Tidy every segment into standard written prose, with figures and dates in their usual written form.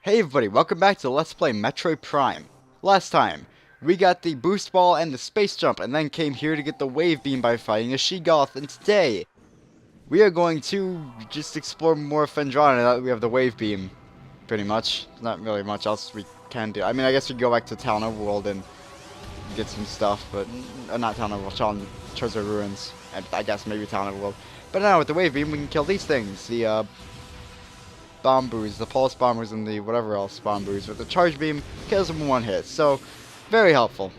Hey everybody, welcome back to Let's Play Metroid Prime. Last time, we got the boost ball and the space jump, and then came here to get the wave beam by fighting a She-Goth, and today, we are going to just explore more Phendrana now that we have the wave beam, pretty much. Not really much else we can do. I mean, I guess we go back to Town Overworld and get some stuff, but not Town Overworld, Treasure Ruins, and I guess maybe Town Overworld. But now, with the wave beam, we can kill these things, the, Bombers, the pulse bombers, and the whatever else bombers with the charge beam kills them in one hit. So, very helpful.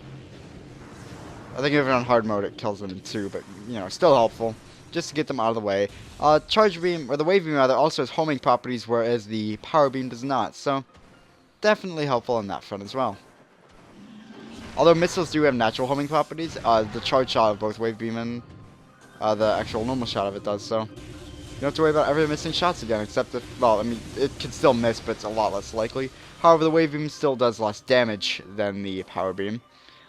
I think even on hard mode it kills them in two, but you know, still helpful just to get them out of the way. Charge beam, or the wave beam rather, also has homing properties, whereas the power beam does not. So, definitely helpful on that front as well. Although missiles do have natural homing properties, the charge shot of both wave beam and the actual normal shot of it does. So. You don't have to worry about ever missing shots again, except if, well, I mean, it can still miss, but it's a lot less likely. However, the wave beam still does less damage than the power beam.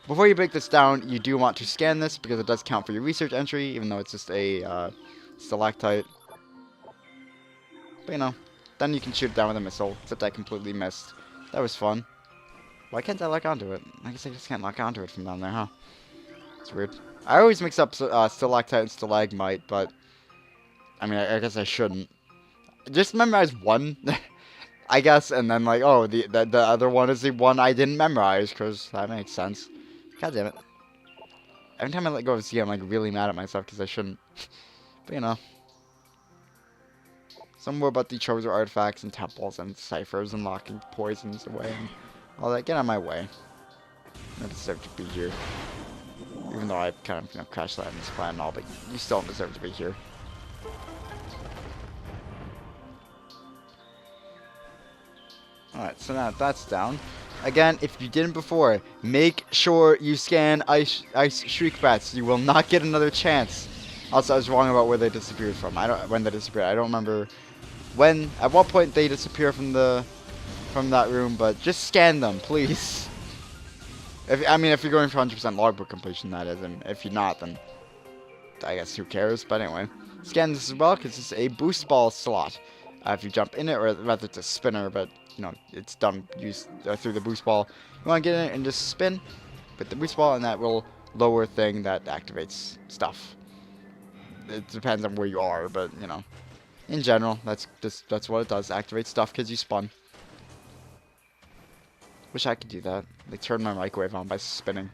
Before you break this down, you do want to scan this, because it does count for your research entry, even though it's just a stalactite. But, you know, then you can shoot it down with a missile, except I completely missed. That was fun. Why can't I lock onto it? I guess I just can't lock onto it from down there, huh? It's weird. I always mix up stalactite and stalagmite, but I mean, I guess I shouldn't. Just memorize one, I guess, and then like, oh, the other one is the one I didn't memorize, because that makes sense. God damn it. Every time I let go of C, I'm like really mad at myself, because I shouldn't. But you know. Some more about the treasure artifacts and temples and ciphers and locking poisons away and all that. Get out of my way. I don't deserve to be here. Even though I kind of, you know, crash landed this plan and all, but you still don't deserve to be here. Alright, so now that's down. Again, if you didn't before, make sure you scan ice shriek bats. You will not get another chance. Also, I was wrong about where they disappeared from. When they disappeared. I don't remember when. At what point they disappear from that room, but just scan them, please. I mean, if you're going for 100% logbook completion, that is, and if you're not, then I guess who cares? But anyway, scan this as well because it's a boost ball slot. If you jump in it, or rather, it's a spinner, but you know, it's done through the boost ball. You want to get in it and just spin with the boost ball, and that will lower thing that activates stuff. It depends on where you are, but you know, in general, that's what it does. Activate stuff because you spun. Wish I could do that. They turn my microwave on by spinning.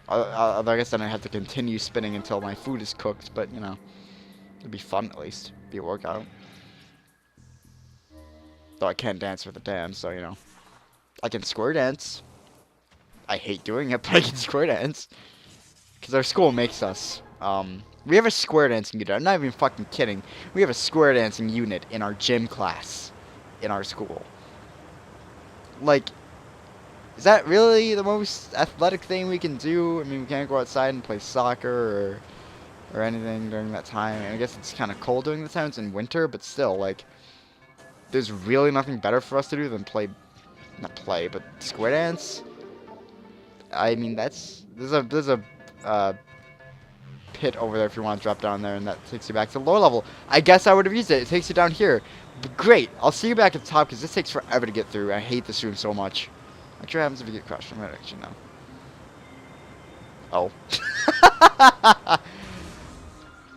I guess then I have to continue spinning until my food is cooked, but you know, it'd be fun at least. Be a workout. Though I can't dance with a dance, so, you know. I can square dance. I hate doing it, but I can square dance. Because our school makes us. We have a square dancing unit. I'm not even fucking kidding. We have a square dancing unit in our gym class. In our school. Like, is that really the most athletic thing we can do? I mean, we can't go outside and play soccer or anything during that time. And I guess it's kind of cold during the time. It's in winter, but still, like, there's really nothing better for us to do than but square dance. I mean, there's a pit over there if you want to drop down there, and that takes you back to the lower level. I guess I would have used it. It takes you down here. But great. I'll see you back at the top because this takes forever to get through. I hate this room so much. What happens if you get crushed? I might actually know. Oh.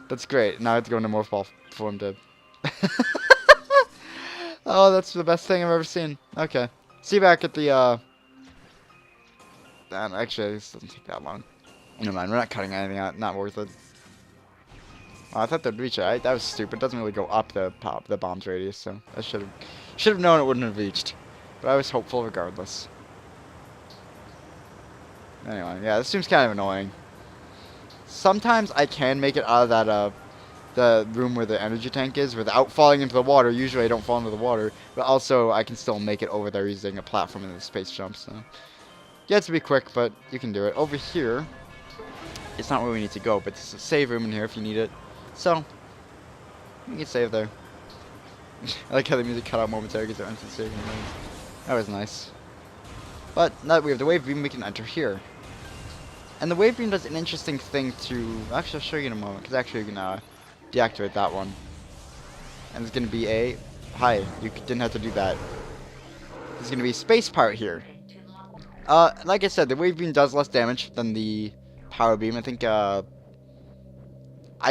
That's great. Now I have to go into Morph Ball form to... Oh, that's the best thing I've ever seen. Okay. See you back at the, actually, this doesn't take that long. Never mind, we're not cutting anything out. Not worth it. Oh, I thought they'd reach it. That was stupid. It doesn't really go up the bomb's radius, so I should have known it wouldn't have reached. But I was hopeful regardless. Anyway, yeah, this seems kind of annoying. Sometimes I can make it out of that, the room where the energy tank is without falling into the water. Usually I don't fall into the water, but also I can still make it over there using a platform and the space jump, so you have to be quick, but you can do it. Over here, it's not where we need to go, but there's a save room in here if you need it, so you can save there. I like how the music cut out momentarily because they're instant saving. That was nice. But now that we have the wave beam, we can enter here. And the wave beam does an interesting thing to... Actually, I'll show you in a moment, because actually you can deactivate that one. And it's going to be a... Hi, you didn't have to do that. There's gonna be a space pirate here. Like I said, the wave beam does less damage than the power beam. I think, I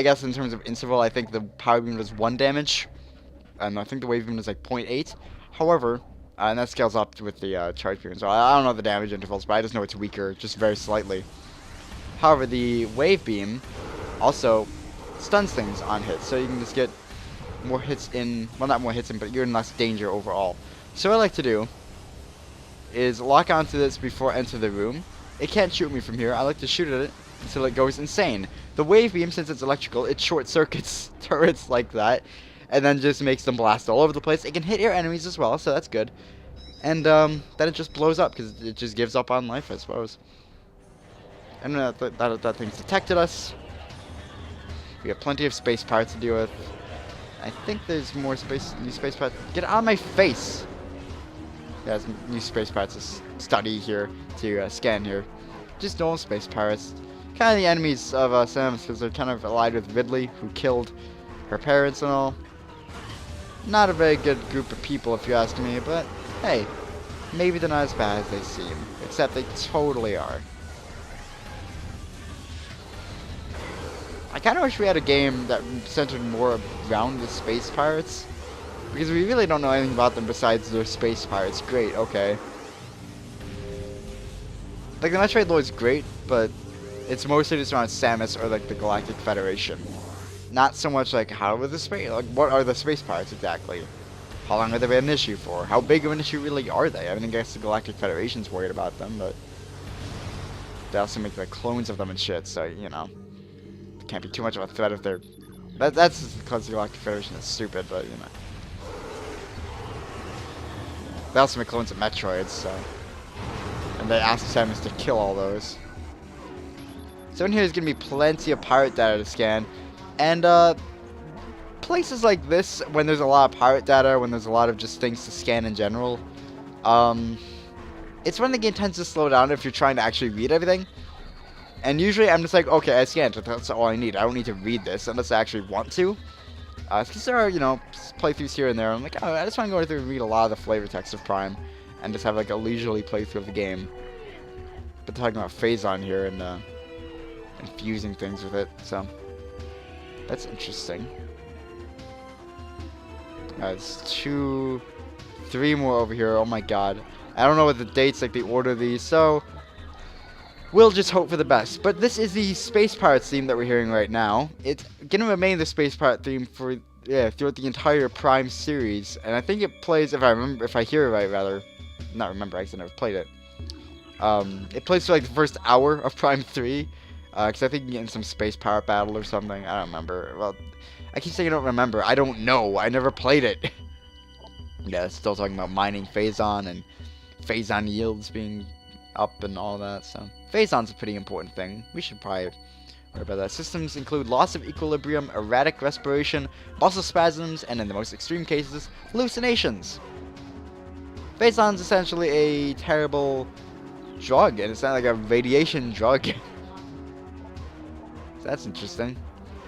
guess in terms of interval, I think the power beam does 1 damage, and I think the wave beam is like 0.8. However, and that scales up with the charge beam. So I don't know the damage intervals, but I just know it's weaker, just very slightly. However, the wave beam also stuns things on hits, so you can just get more hits in, well, not more hits in, but you're in less danger overall. So what I like to do is lock onto this before I enter the room. It can't shoot me from here. I like to shoot at it until it goes insane. The wave beam, since it's electrical, it short circuits turrets like that, and then just makes them blast all over the place. It can hit air enemies as well, so that's good. And then it just blows up because it just gives up on life, I suppose. And that thing's detected us. We have plenty of space pirates to deal with. I think there's more new space pirates. Get out of my face! Yeah, there's new space pirates to study here, to scan here. Just normal space pirates. Kind of the enemies of Samus, because they're kind of allied with Ridley, who killed her parents and all. Not a very good group of people, if you ask me, but hey, maybe they're not as bad as they seem. Except they totally are. I kind of wish we had a game that centered more around the space pirates, because we really don't know anything about them besides they're space pirates. Great, okay. Like, the Metroid lore is great, but it's mostly just around Samus or, like, the Galactic Federation. Not so much, like, how are the space, like, what are the space pirates exactly? How long have they been an issue for? How big of an issue really are they? I mean, I guess the Galactic Federation's worried about them, but they also make, like, clones of them and shit, so, you know. Can't be too much of a threat if they're... That's just because the Galactic Federation is stupid, but, you know. They also make clones of Metroids, so... And they ask Samus to kill all those. So in here is going to be plenty of pirate data to scan. And, places like this, when there's a lot of pirate data, when there's a lot of just things to scan in general, it's when the game tends to slow down if you're trying to actually read everything. And usually I'm just like, okay, I scanned it, that's all I need. I don't need to read this unless I actually want to. Because there are, you know, playthroughs here and there. I'm like, oh, I just want to go through and read a lot of the flavor text of Prime. And just have like a leisurely playthrough of the game. But talking about Phazon here and infusing things with it, so that's interesting. There's 2, 3 more over here. Oh my god. I don't know what the dates, like the order of these, so we'll just hope for the best. But this is the Space Pirates theme that we're hearing right now. It's gonna remain the Space Pirate theme for throughout the entire Prime series, and I think it plays, if I hear it right, rather, not remember, because I never played it. It plays for like the first hour of Prime 3, because I think you get in some Space Pirate battle or something. I don't remember. Well, I keep saying I don't remember. I don't know. I never played it. Yeah, still talking about mining Phazon and Phazon yields being up and all that, so Phazon's a pretty important thing. We should probably worry about that. Systems include loss of equilibrium, erratic respiration, muscle spasms, and in the most extreme cases, hallucinations. Phazon's essentially a terrible drug, and it's not like a radiation drug. So that's interesting.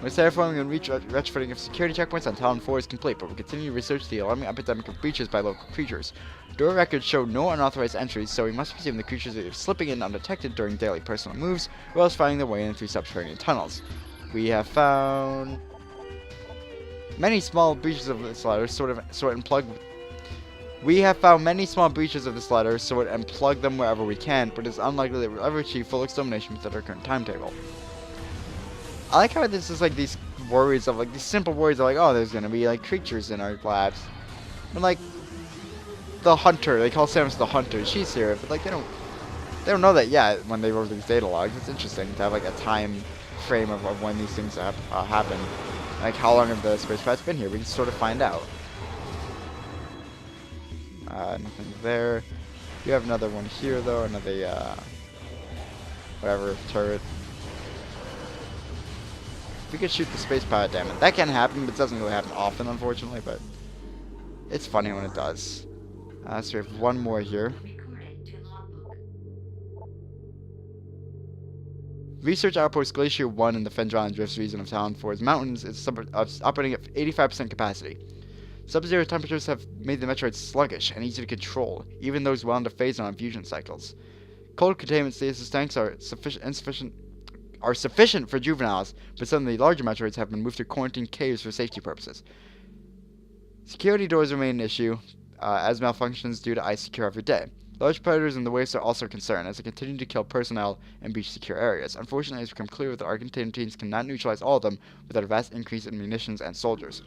We're terraforming and retrofitting of security checkpoints on Talon 4 is complete, but we'll continue to research the alarming epidemic of breaches by local creatures. Door records show no unauthorized entries, so we must presume the creatures are either slipping in undetected during daily personal moves, or else finding their way in through subterranean tunnels. We have found many small breaches of this ladder, sort and plug. We have found many small breaches of this ladder, sort and plug them wherever we can, but it's unlikely that we'll ever achieve full extermination within our current timetable. I like how this is like these worries of like these simple worries of like, oh, there's gonna be like creatures in our labs, and like the hunter, they call Samus the hunter. She's here, but like they don't know that yet when they wrote these data logs. It's interesting to have like a time frame of when these things happen. Like how long have the space pirates been here? We can sort of find out. Nothing there. You have another one here though, another whatever turret. We could shoot the space pirate, damn it. That can happen, but it doesn't really happen often, unfortunately, but it's funny when it does. So we have one more here. Research Outpost Glacier 1 in the Phendrana Drifts region of Talon 4's mountains is operating at 85% capacity. Sub-zero temperatures have made the Metroid sluggish and easy to control, even those well into phase on fusion cycles. Cold containment stasis tanks are sufficient for juveniles, but some of the larger Metroids have been moved to quarantine caves for safety purposes. Security doors remain an issue, as malfunctions due to ice secure every day. Large predators in the waste are also a concern, as they continue to kill personnel in breach secure areas. Unfortunately, it's become clear that our containment teams cannot neutralize all of them without a vast increase in munitions and soldiers.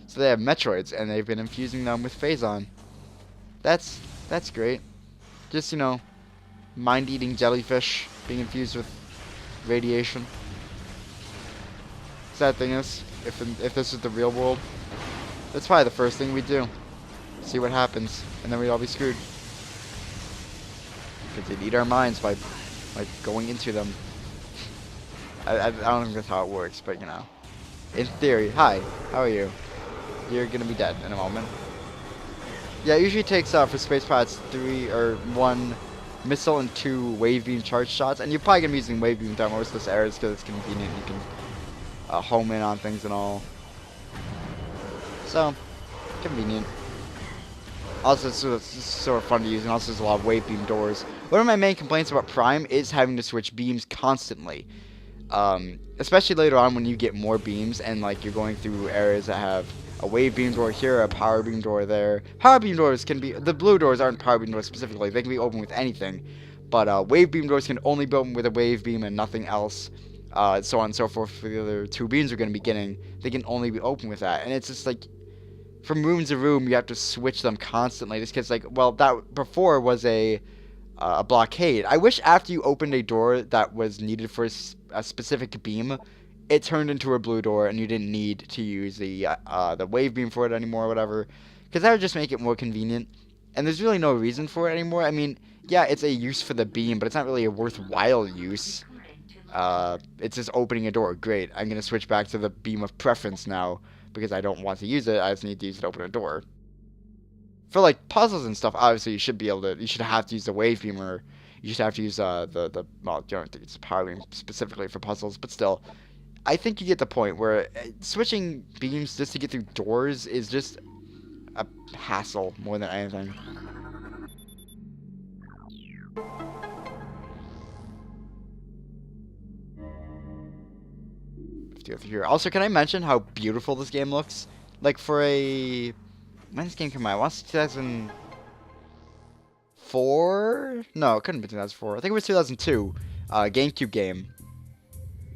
So they have Metroids, and they've been infusing them with Phazon. That's great. Just, mind-eating jellyfish being infused with radiation. Sad thing is, if this is the real world, that's probably the first thing we'd do. See what happens, and then we'd all be screwed. Because they'd eat our minds by going into them. I don't think that's how it works, but in theory. Hi, how are you? You're gonna be dead in a moment. Yeah, it usually takes for space pilots 1 missile and 2 wave beam charge shots, and you're probably gonna be using wave beam down most of this areas because it's convenient. You can home in on things and all. So convenient. Also, it's sort of fun to use, and also there's a lot of wave beam doors. One of my main complaints about Prime is having to switch beams constantly. Especially later on when you get more beams, and you're going through areas that have a wave beam door here, a power beam door there. Power beam doors can be, the blue doors aren't power beam doors specifically, they can be open with anything. But wave beam doors can only be open with a wave beam and nothing else. So on and so forth for the other 2 beams we're going to be getting. They can only be open with that. And it's just from room to room, you have to switch them constantly. Just because, that before was a blockade. I wish after you opened a door that was needed for a specific beam, it turned into a blue door and you didn't need to use the wave beam for it anymore or whatever. Because that would just make it more convenient. And there's really no reason for it anymore. I mean, yeah, it's a use for the beam, but it's not really a worthwhile use. It's just opening a door. Great. I'm going to switch back to the beam of preference now. Because I don't want to use it, I just need to use it to open a door. For puzzles and stuff, obviously you should have to use the wave beam, or you should have to use well, I don't think it's a power beam specifically for puzzles, but still, I think you get the point where switching beams just to get through doors is just a hassle more than anything. Go through here. Also, can I mention how beautiful this game looks? For when this game came out, I want to say 2004? No, it couldn't be 2004. I think it was 2002. GameCube game.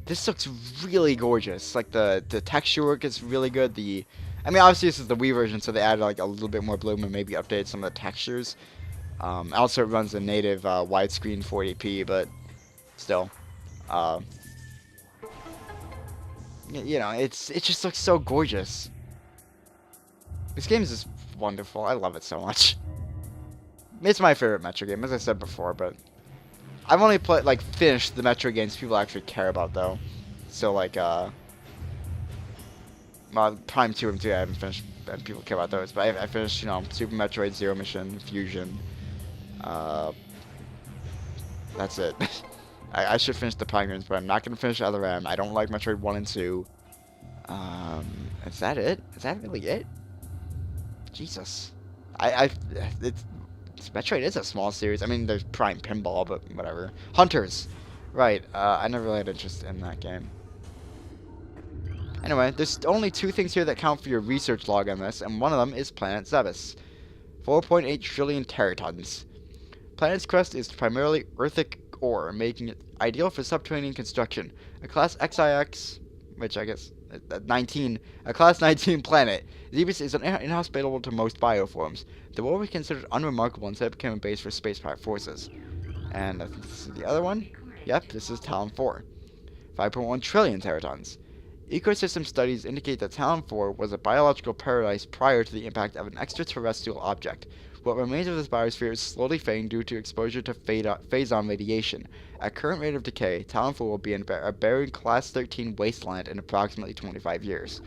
This looks really gorgeous. The texture work is really good. I mean, obviously this is the Wii version, so they added a little bit more bloom and maybe updated some of the textures. Also, it runs the native widescreen 480p, but still. It just looks so gorgeous. This game is just wonderful. I love it so much. It's my favorite Metro game, as I said before, but I've only finished the Metro games people actually care about, though. So, Prime 2 and 3 I haven't finished, and people care about those, but I finished, Super Metroid, Zero Mission, Fusion. That's it. I should finish the Prime games, but I'm not going to finish Other M. I don't like Metroid 1 and 2. Is that it? Is that really it? Jesus. Metroid is a small series. I mean, there's Prime Pinball, but whatever. Hunters. Right. I never really had interest in that game. Anyway, there's only 2 things here that count for your research log on this, and one of them is Planet Zebes. 4.8 trillion teratons. Planet's crust is primarily earthic ore, making it ideal for subterranean construction. A Class XIX, which I guess 19, a Class 19 planet, Zebes is inhospitable to most bioforms. The world was considered unremarkable until it became a base for space pirate forces. And I think this is the other one. Yep, this is Talon 4. 5.1 trillion teratons. Ecosystem studies indicate that Talon 4 was a biological paradise prior to the impact of an extraterrestrial object. What remains of this biosphere is slowly fading due to exposure to phazon radiation. At current rate of decay, Talon 4 will be a barren Class 13 wasteland in approximately 25 years.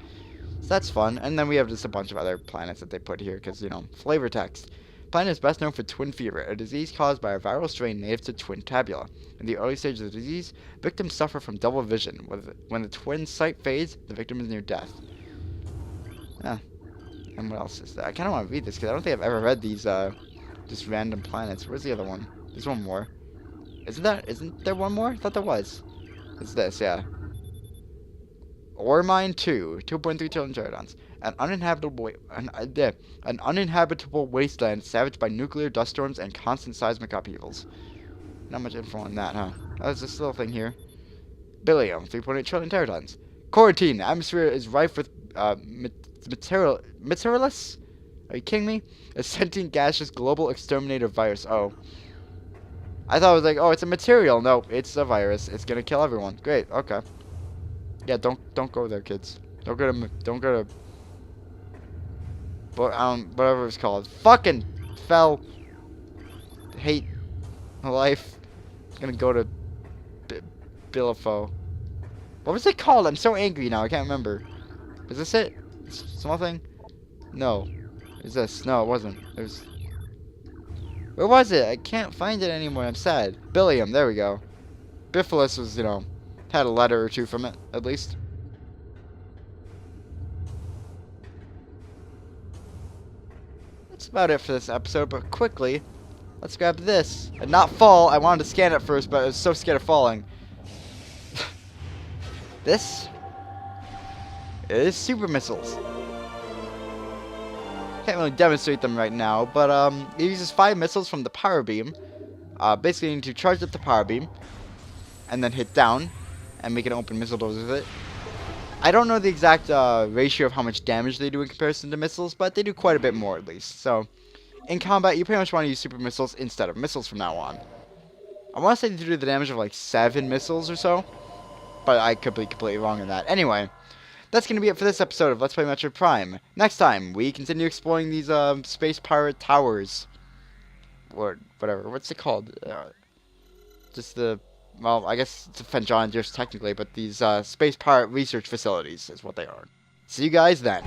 So that's fun. And then we have just a bunch of other planets that they put here because, flavor text. Planet is best known for twin fever, a disease caused by a viral strain native to twin tabula. In the early stages of the disease, victims suffer from double vision. When the twin sight fades, the victim is near death. And what else is there? I kind of want to read this because I don't think I've ever read these, just random planets. Where's the other one? There's one more. Isn't there one more? I thought there was. It's this, yeah. Ore mine 2, 2.3 trillion teradons. An uninhabitable wasteland savaged by nuclear dust storms and constant seismic upheavals. Not much info on that, huh? That was this little thing here. Billium, 3.8 trillion teratons. Quarantine, the atmosphere is rife with materialists? Are you kidding me? A sentient gaseous global exterminator virus. Oh. I thought it was like, oh, it's a material. No, it's a virus. It's gonna kill everyone. Great, okay. Yeah, don't go there, kids. Don't go to whatever it's called. Fucking fell. Hate my life. Gonna go to Billifo. What was it called? I'm so angry now. I can't remember. Is this it? Small thing? No. Is this? No, it wasn't. It was. Where was it? I can't find it anymore. I'm sad. Billium. There we go. Bifilus was, you know, had a letter or two from it, at least. That's about it for this episode, but quickly, let's grab this. And not fall. I wanted to scan it first, but I was so scared of falling. This is super missiles. Can't really demonstrate them right now, but it uses 5 missiles from the power beam. Basically, you need to charge up the power beam, and then hit down, and make an open missile doors with it. I don't know the exact ratio of how much damage they do in comparison to missiles, but they do quite a bit more at least. So, in combat, you pretty much want to use super missiles instead of missiles from now on. I want to say they do the damage of like 7 missiles or so, but I could be completely wrong in that. Anyway, that's going to be it for this episode of Let's Play Metroid Prime. Next time, we continue exploring these space pirate towers. Or whatever. What's it called? Just the... Well, I guess it's a Phendrana Drifts technically, but these space pirate research facilities is what they are. See you guys then.